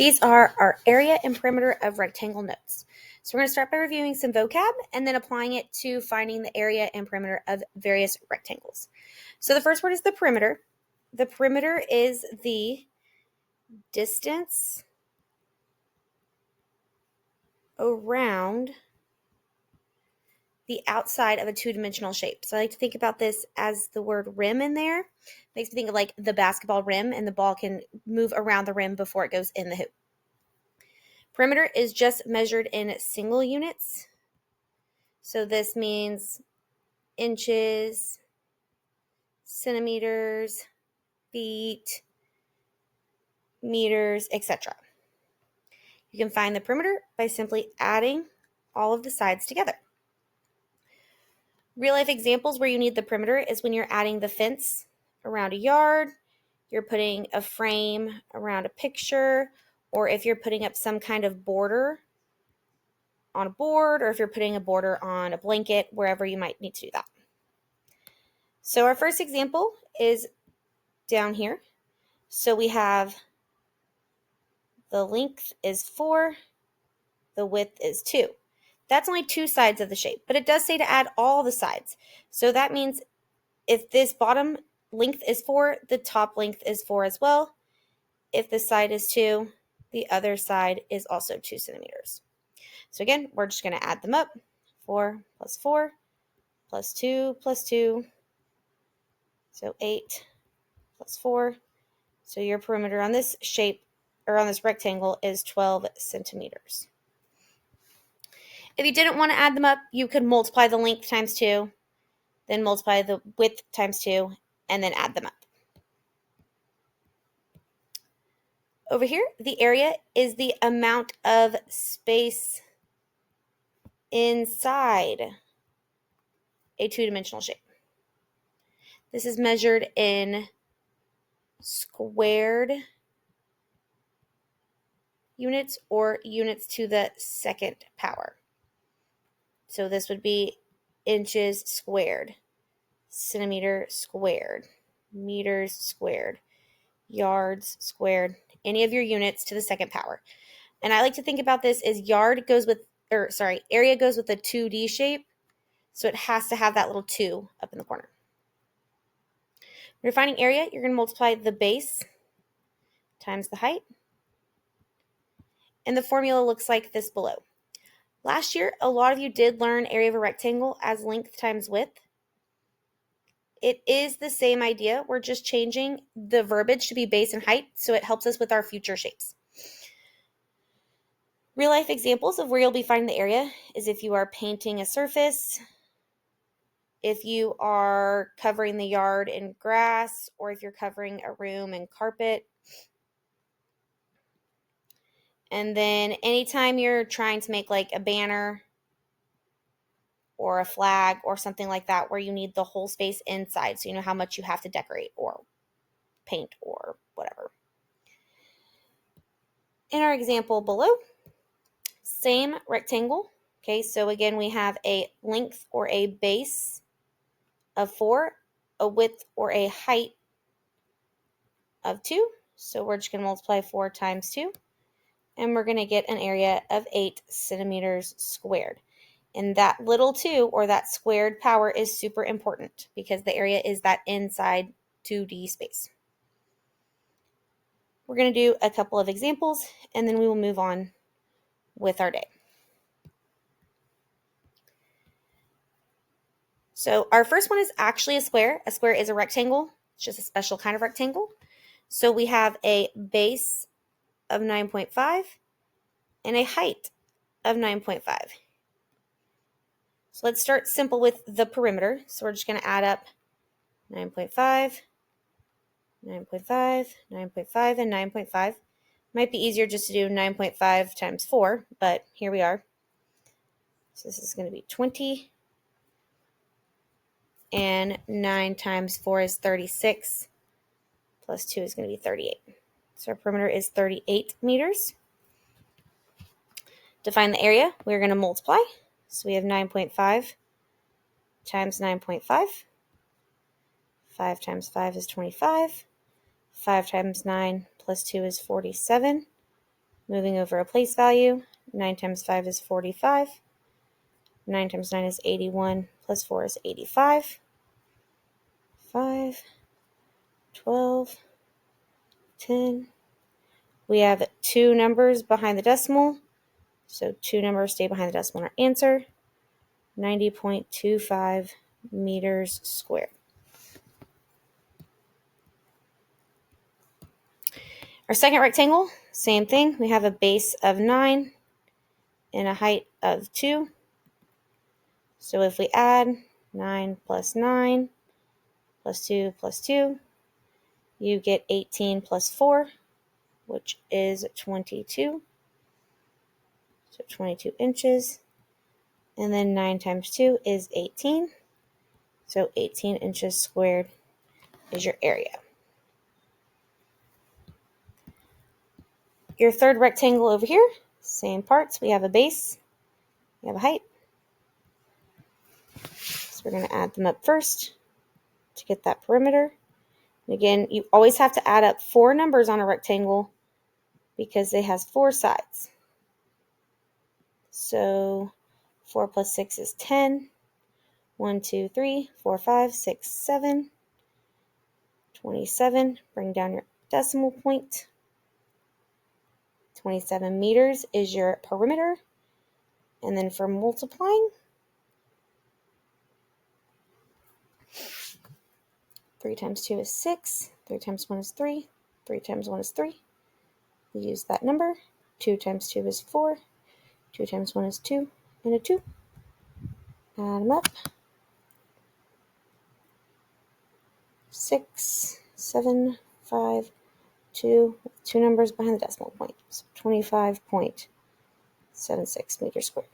These are our area and perimeter of rectangle notes. So we're going to start by reviewing some vocab and then applying it to finding the area and perimeter of various rectangles. So the first word is the perimeter. The perimeter is the distance around the outside of a two-dimensional shape. So I like to think about this as the word rim in there. Makes me think of like the basketball rim, and the ball can move around the rim before it goes in the hoop. Perimeter is just measured in single units. So this means inches, centimeters, feet, meters, etc. You can find the perimeter by simply adding all of the sides together. Real life examples where you need the perimeter is when you're adding the fence around a yard, you're putting a frame around a picture, or if you're putting up some kind of border on a board, or if you're putting a border on a blanket, wherever you might need to do that. So our first example is down here. So we have the length is 4, the width is 2. That's only two sides of the shape, but it does say to add all the sides. So that means if this bottom length is 4, the top length is 4 as well. If this side is 2, the other side is also 2 centimeters. So again, we're just going to add them up. 4 plus 4 plus 2 plus 2. So 8 plus 4. So your perimeter on this shape, or on this rectangle, is 12 centimeters. If you didn't want to add them up, you could multiply the length times 2, then multiply the width times 2, and then add them up. Over here, the area is the amount of space inside a two-dimensional shape. This is measured in squared units or units to the second power. So this would be inches squared, centimeter squared, meters squared, yards squared, any of your units to the second power. And I like to think about this as area goes with a 2D shape, so it has to have that little 2 up in the corner. When you're finding area, you're going to multiply the base times the height. And the formula looks like this below. Last year, a lot of you did learn area of a rectangle as length times width. It is the same idea. We're just changing the verbiage to be base and height, so it helps us with our future shapes. Real life examples of where you'll be finding the area is if you are painting a surface, if you are covering the yard in grass, or if you're covering a room in carpet. And then anytime you're trying to make like a banner or a flag or something like that where you need the whole space inside, so you know how much you have to decorate or paint or whatever. In our example below, same rectangle. Okay, so again, we have a length or a base of 4, a width or a height of 2. So we're just going to multiply 4 times 2. And we're going to get an area of 8 centimeters squared. And that little 2, or that squared power, is super important because the area is that inside 2D space. We're going to do a couple of examples, and then we will move on with our day. So our first one is actually a square. A square is a rectangle. It's just a special kind of rectangle. So we have a base of 9.5 and a height of 9.5. So let's start simple with the perimeter. So we're just going to add up 9.5, 9.5, 9.5, and 9.5. Might be easier just to do 9.5 times 4, but here we are. So this is going to be 20. And 9 times 4 is 36. Plus 2 is going to be 38. So our perimeter is 38 meters. To find the area, we're going to multiply. So we have 9.5 times 9.5. 5 times 5 is 25. 5 times 9 plus 2 is 47. Moving over a place value, 9 times 5 is 45. 9 times 9 is 81, plus 4 is 85. 5, 12, 10. We have 2 numbers behind the decimal, so 2 numbers stay behind the decimal in our answer, 90.25 meters squared. Our second rectangle, same thing. We have a base of 9 and a height of 2. So if we add 9 plus 9 plus 2 plus 2, you get 18 plus 4, which is 22. So 22 inches. And then 9 times 2 is 18. So 18 inches squared is your area. Your third rectangle over here, same parts. We have a base, we have a height. So we're going to add them up first to get that perimeter. And again, you always have to add up 4 numbers on a rectangle because it has 4 sides. So 4 plus 6 is 10. 1, 2, 3, 4, 5, 6, 7. 27. Bring down your decimal point. 27 meters is your perimeter. And then for multiplying, 3 times 2 is 6. 3 times 1 is 3. 3 times 1 is 3. We use that number. 2 times 2 is 4. 2 times 1 is 2 and a 2. Add them up. 6, 7, 5, 2. 2 numbers behind the decimal point. So 25.76 meters squared.